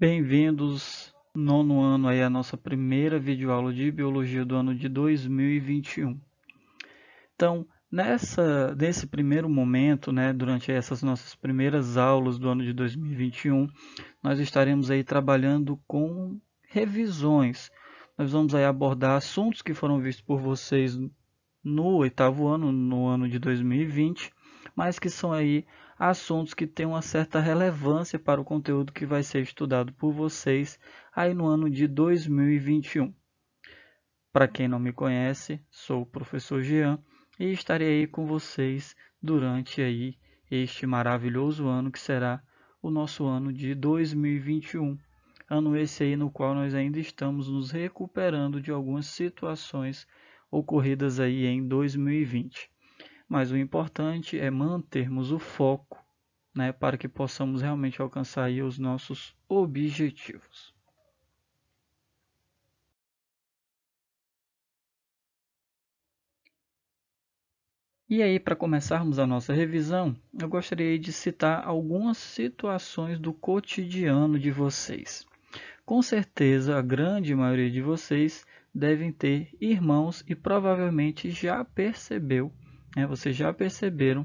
Bem-vindos, nono ano aí, a nossa primeira videoaula de Biologia do ano de 2021. Então, nesse primeiro momento, né, durante essas nossas primeiras aulas do ano de 2021, nós estaremos aí trabalhando com revisões. Nós vamos aí abordar assuntos que foram vistos por vocês no oitavo ano, no ano de 2020, mas que são aí assuntos que têm uma certa relevância para o conteúdo que vai ser estudado por vocês aí no ano de 2021. Para quem não me conhece, sou o professor Jean e estarei aí com vocês durante aí este maravilhoso ano que será o nosso ano de 2021. Ano esse aí no qual nós ainda estamos nos recuperando de algumas situações ocorridas aí em 2020. Mas o importante é mantermos o foco, né, para que possamos realmente alcançar aí os nossos objetivos. E aí, para começarmos a nossa revisão, eu gostaria de citar algumas situações do cotidiano de vocês. Com certeza, a grande maioria de vocês devem ter irmãos e provavelmente já percebeu, né, vocês já perceberam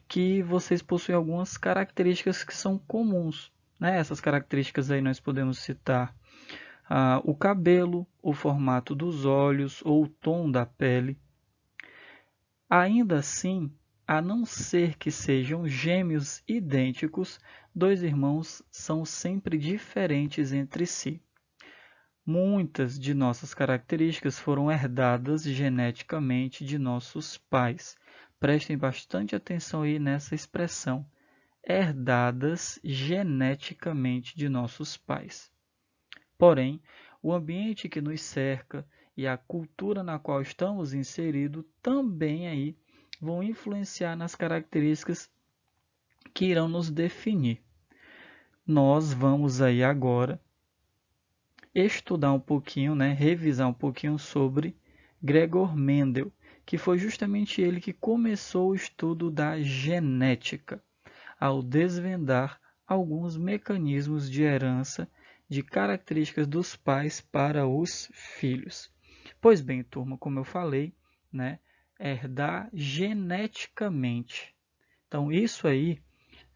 que vocês possuem algumas características que são comuns. Né? Essas características aí nós podemos citar o cabelo, o formato dos olhos ou o tom da pele. Ainda assim, a não ser que sejam gêmeos idênticos, dois irmãos são sempre diferentes entre si. Muitas de nossas características foram herdadas geneticamente de nossos pais. Prestem bastante atenção aí nessa expressão, herdadas geneticamente de nossos pais. Porém, o ambiente que nos cerca e a cultura na qual estamos inseridos também aí vão influenciar nas características que irão nos definir. Nós vamos aí agora estudar um pouquinho, né, revisar um pouquinho sobre Gregor Mendel, que foi justamente ele que começou o estudo da genética, ao desvendar alguns mecanismos de herança de características dos pais para os filhos. Pois bem, turma, como eu falei, né, herdar geneticamente. Então, isso aí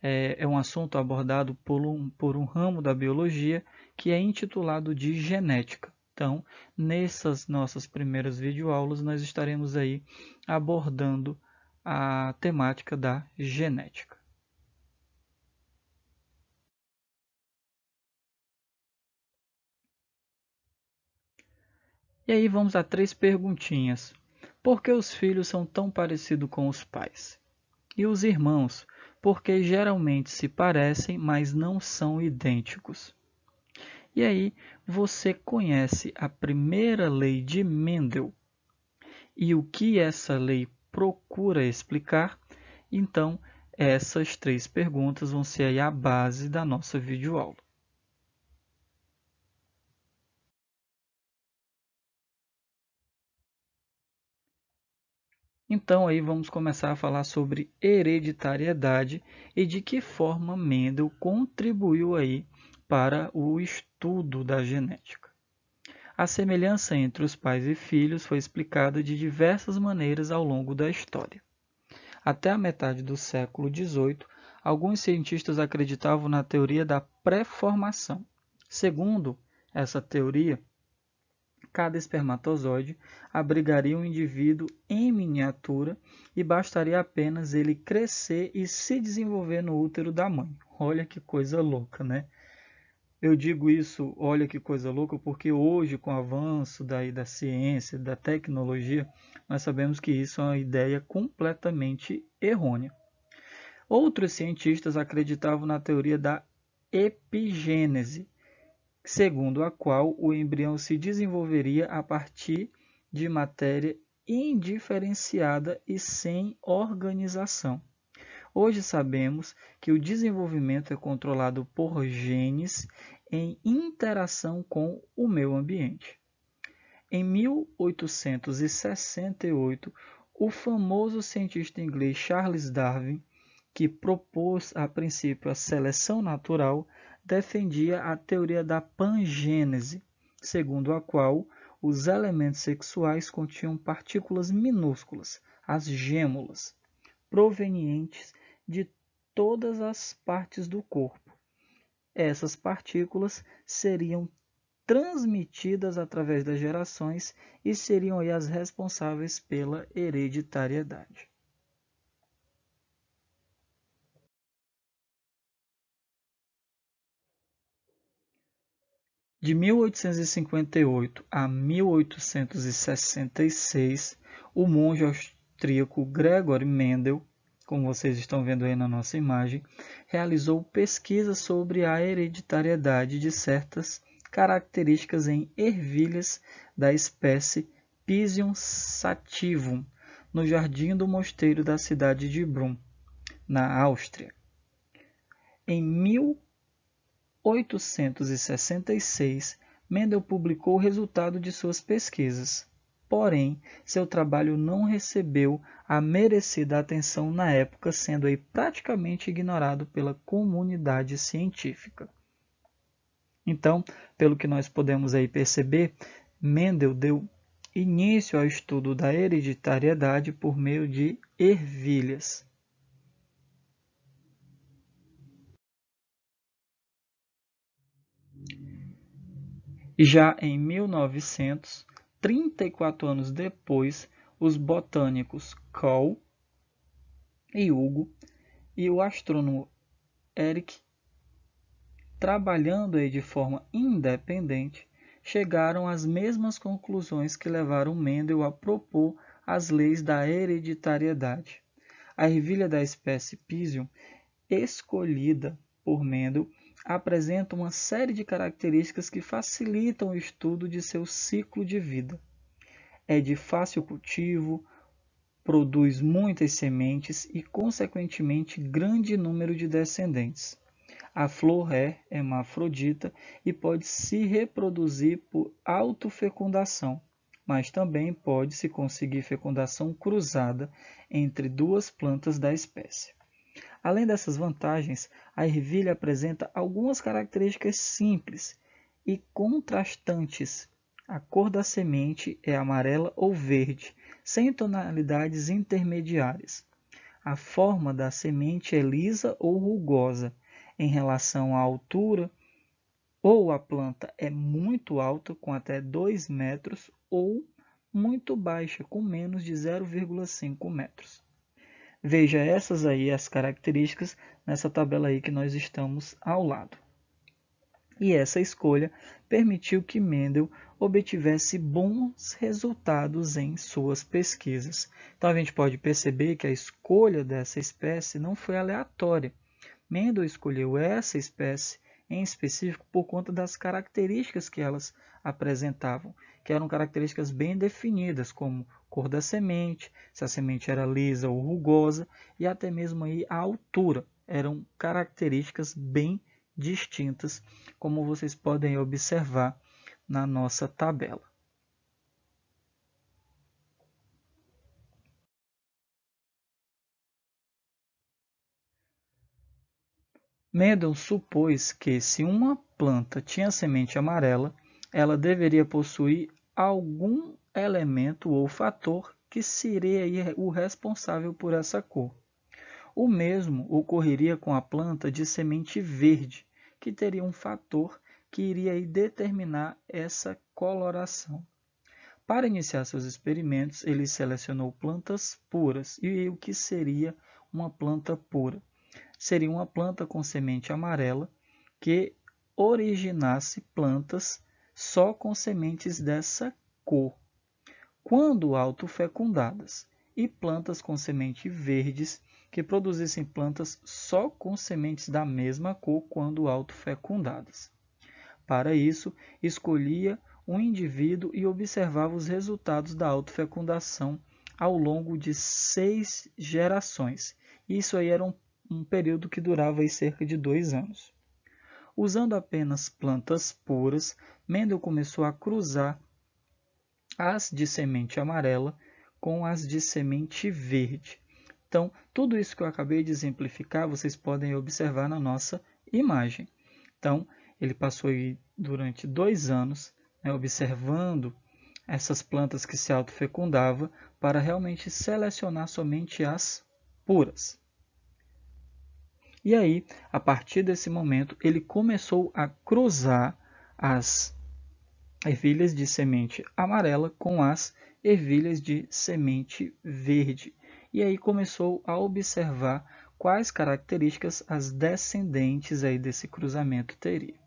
é um assunto abordado por um ramo da biologia que é intitulado de genética. Então, nessas nossas primeiras videoaulas, nós estaremos aí abordando a temática da genética. E aí vamos a 3 perguntinhas. Por que os filhos são tão parecidos com os pais? E os irmãos? Porque geralmente se parecem, mas não são idênticos. E aí, você conhece a primeira lei de Mendel e o que essa lei procura explicar? Então, essas 3 perguntas vão ser aí a base da nossa videoaula. Então, aí vamos começar a falar sobre hereditariedade e de que forma Mendel contribuiu aí para o estudo da genética. A semelhança entre os pais e filhos foi explicada de diversas maneiras ao longo da história. Até a metade do século XVIII, alguns cientistas acreditavam na teoria da pré-formação. Segundo essa teoria, cada espermatozoide abrigaria um indivíduo em miniatura e bastaria apenas ele crescer e se desenvolver no útero da mãe. Olha que coisa louca, né? Eu digo isso, olha que coisa louca, porque hoje, com o avanço da ciência, da tecnologia, nós sabemos que isso é uma ideia completamente errônea. Outros cientistas acreditavam na teoria da epigênese, segundo a qual o embrião se desenvolveria a partir de matéria indiferenciada e sem organização. Hoje sabemos que o desenvolvimento é controlado por genes em interação com o meio ambiente. Em 1868, o famoso cientista inglês Charles Darwin, que propôs a princípio a seleção natural, defendia a teoria da pangênese, segundo a qual os elementos sexuais continham partículas minúsculas, as gêmulas, provenientes de todas as partes do corpo. Essas partículas seriam transmitidas através das gerações e seriam aí as responsáveis pela hereditariedade. De 1858 a 1866, o monge austríaco Gregor Mendel, como vocês estão vendo aí na nossa imagem, realizou pesquisas sobre a hereditariedade de certas características em ervilhas da espécie Pisium sativum, no jardim do mosteiro da cidade de Brunn, na Áustria. Em 1866, Mendel publicou o resultado de suas pesquisas. Porém, seu trabalho não recebeu a merecida atenção na época, sendo aí praticamente ignorado pela comunidade científica. Então, pelo que nós podemos aí perceber, Mendel deu início ao estudo da hereditariedade por meio de ervilhas. E já em 1900, 34 anos depois, os botânicos Cole e Hugo e o astrônomo Erik, trabalhando aí de forma independente, chegaram às mesmas conclusões que levaram Mendel a propor as leis da hereditariedade. A ervilha da espécie Pisium, escolhida por Mendel, apresenta uma série de características que facilitam o estudo de seu ciclo de vida. É de fácil cultivo, produz muitas sementes e, consequentemente, grande número de descendentes. A flor é hermafrodita e pode se reproduzir por autofecundação, mas também pode-se conseguir fecundação cruzada entre duas plantas da espécie. Além dessas vantagens, a ervilha apresenta algumas características simples e contrastantes. A cor da semente é amarela ou verde, sem tonalidades intermediárias. A forma da semente é lisa ou rugosa. Em relação à altura, ou a planta é muito alta, com até 2 metros, ou muito baixa, com menos de 0,5 metros. Veja essas aí as características nessa tabela aí que nós estamos ao lado. E essa escolha permitiu que Mendel obtivesse bons resultados em suas pesquisas. Então a gente pode perceber que a escolha dessa espécie não foi aleatória. Mendel escolheu essa espécie em específico por conta das características que elas apresentavam, que eram características bem definidas, como cor da semente, se a semente era lisa ou rugosa, e até mesmo aí a altura. Eram características bem distintas, como vocês podem observar na nossa tabela. Mendel supôs que, se uma planta tinha semente amarela, ela deveria possuir algum elemento ou fator que seria o responsável por essa cor. O mesmo ocorreria com a planta de semente verde, que teria um fator que iria determinar essa coloração. Para iniciar seus experimentos, ele selecionou plantas puras. E o que seria uma planta pura? Seria uma planta com semente amarela que originasse plantas só com sementes dessa cor, quando autofecundadas, e plantas com semente verdes que produzissem plantas só com sementes da mesma cor quando autofecundadas. Para isso, escolhia um indivíduo e observava os resultados da autofecundação ao longo de 6 gerações. Isso aí era um período que durava aí cerca de 2 anos. Usando apenas plantas puras, Mendel começou a cruzar as de semente amarela com as de semente verde. Então, tudo isso que eu acabei de exemplificar, vocês podem observar na nossa imagem. Então, ele passou aí durante 2 anos, né, observando essas plantas que se autofecundavam para realmente selecionar somente as puras. E aí, a partir desse momento, ele começou a cruzar as ervilhas de semente amarela com as ervilhas de semente verde. E aí começou a observar quais características as descendentes aí desse cruzamento teriam.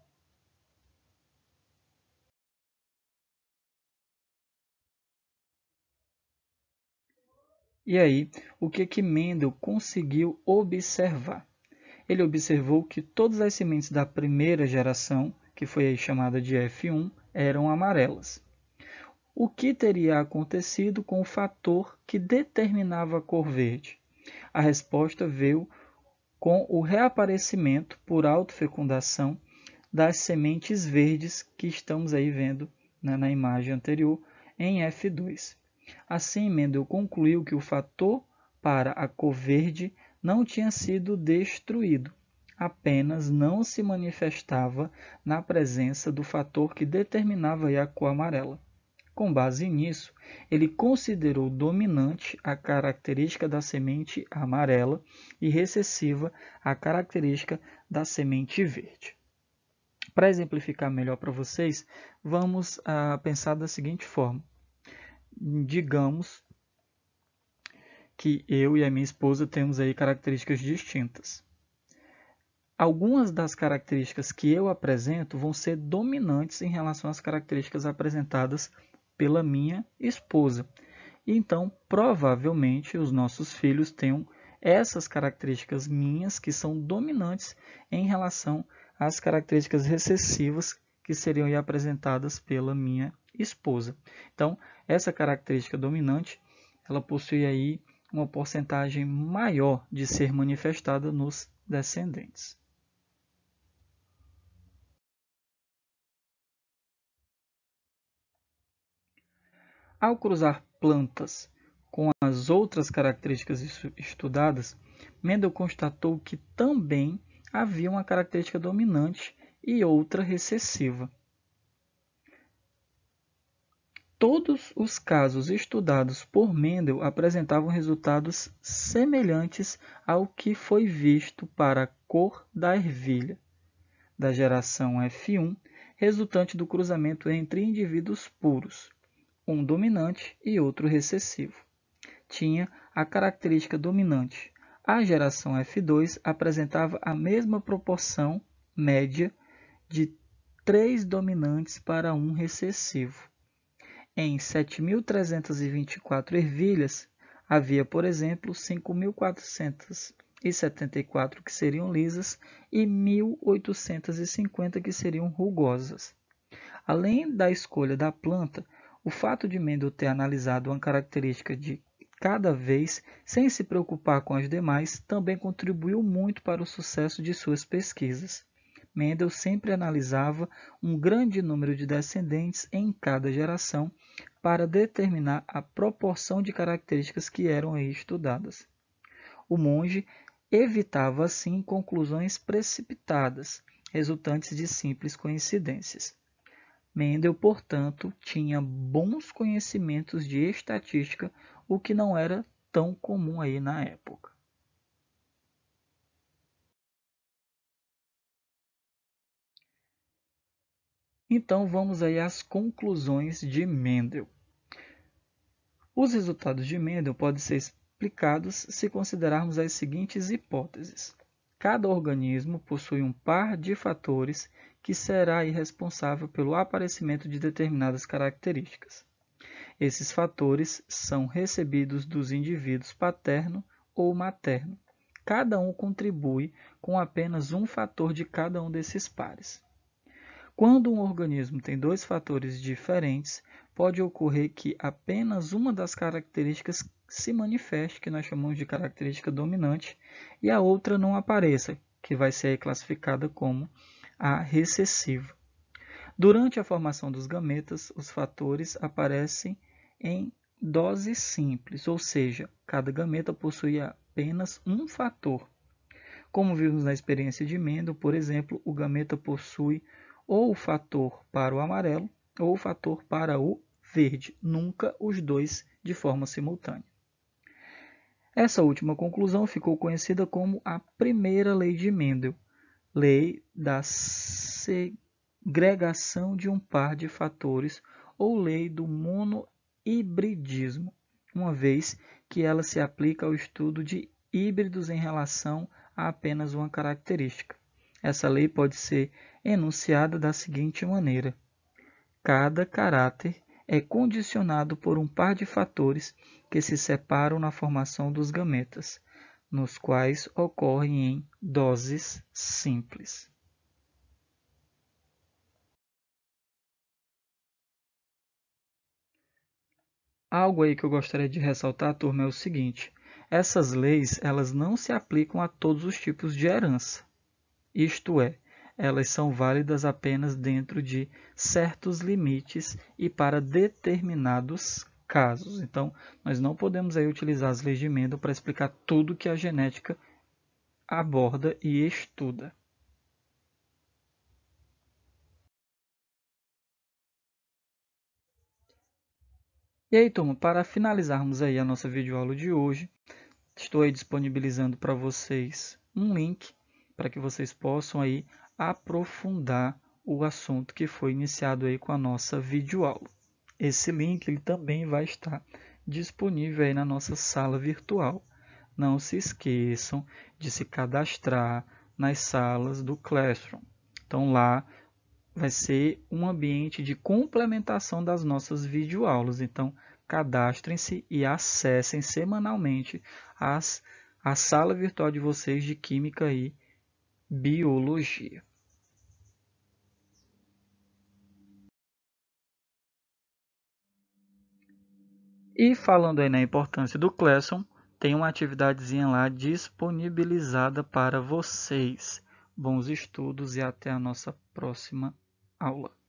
E aí, o que Mendel conseguiu observar? Ele observou que todas as sementes da primeira geração, que foi aí chamada de F1, eram amarelas. O que teria acontecido com o fator que determinava a cor verde? A resposta veio com o reaparecimento por autofecundação das sementes verdes que estamos aí vendo, né, na imagem anterior em F2. Assim, Mendel concluiu que o fator para a cor verde não tinha sido destruído, apenas não se manifestava na presença do fator que determinava a cor amarela. Com base nisso, ele considerou dominante a característica da semente amarela e recessiva a característica da semente verde. Para exemplificar melhor para vocês, vamos pensar da seguinte forma. Digamos que eu e a minha esposa temos aí características distintas. Algumas das características que eu apresento vão ser dominantes em relação às características apresentadas pela minha esposa. Então, provavelmente, os nossos filhos tenham essas características minhas que são dominantes em relação às características recessivas que seriam aí apresentadas pela minha esposa. Então, essa característica dominante, ela possui aí uma porcentagem maior de ser manifestada nos descendentes. Ao cruzar plantas com as outras características estudadas, Mendel constatou que também havia uma característica dominante e outra recessiva. Todos os casos estudados por Mendel apresentavam resultados semelhantes ao que foi visto para a cor da ervilha, da geração F1, resultante do cruzamento entre indivíduos puros, um dominante e outro recessivo. Tinha a característica dominante. A geração F2 apresentava a mesma proporção média de 3 dominantes para 1 recessivo. Em 7.324 ervilhas, havia, por exemplo, 5.474 que seriam lisas e 1.850 que seriam rugosas. Além da escolha da planta, o fato de Mendel ter analisado uma característica de cada vez, sem se preocupar com as demais, também contribuiu muito para o sucesso de suas pesquisas. Mendel sempre analisava um grande número de descendentes em cada geração para determinar a proporção de características que eram aí estudadas. O monge evitava, assim, conclusões precipitadas, resultantes de simples coincidências. Mendel, portanto, tinha bons conhecimentos de estatística, o que não era tão comum aí na época. Então vamos aí às conclusões de Mendel. Os resultados de Mendel podem ser explicados se considerarmos as seguintes hipóteses. Cada organismo possui um par de fatores que será responsável pelo aparecimento de determinadas características. Esses fatores são recebidos dos indivíduos paterno ou materno. Cada um contribui com apenas um fator de cada um desses pares. Quando um organismo tem dois fatores diferentes, pode ocorrer que apenas uma das características se manifeste, que nós chamamos de característica dominante, e a outra não apareça, que vai ser classificada como a recessiva. Durante a formação dos gametas, os fatores aparecem em dose simples, ou seja, cada gameta possui apenas um fator. Como vimos na experiência de Mendel, por exemplo, o gameta possui ou o fator para o amarelo ou o fator para o verde, nunca os dois de forma simultânea. Essa última conclusão ficou conhecida como a primeira lei de Mendel, lei da segregação de um par de fatores ou lei do monohibridismo, uma vez que ela se aplica ao estudo de híbridos em relação a apenas uma característica. Essa lei pode ser enunciada da seguinte maneira: cada caráter é condicionado por um par de fatores que se separam na formação dos gametas, nos quais ocorrem em doses simples. Algo aí que eu gostaria de ressaltar, turma, é o seguinte: essas leis, elas não se aplicam a todos os tipos de herança. Isto é, elas são válidas apenas dentro de certos limites e para determinados casos. Então, nós não podemos aí utilizar as leis de Mendel para explicar tudo que a genética aborda e estuda. E aí, turma, para finalizarmos aí a nossa videoaula de hoje, estou aí disponibilizando para vocês um link para que vocês possam aí aprofundar o assunto que foi iniciado aí com a nossa videoaula. Esse link ele também vai estar disponível aí na nossa sala virtual. Não se esqueçam de se cadastrar nas salas do Classroom. Então lá vai ser um ambiente de complementação das nossas videoaulas. Então cadastrem-se e acessem semanalmente a sala virtual de vocês de Química e Biologia. E falando aí na importância do Classroom, tem uma atividadezinha lá disponibilizada para vocês. Bons estudos e até a nossa próxima aula.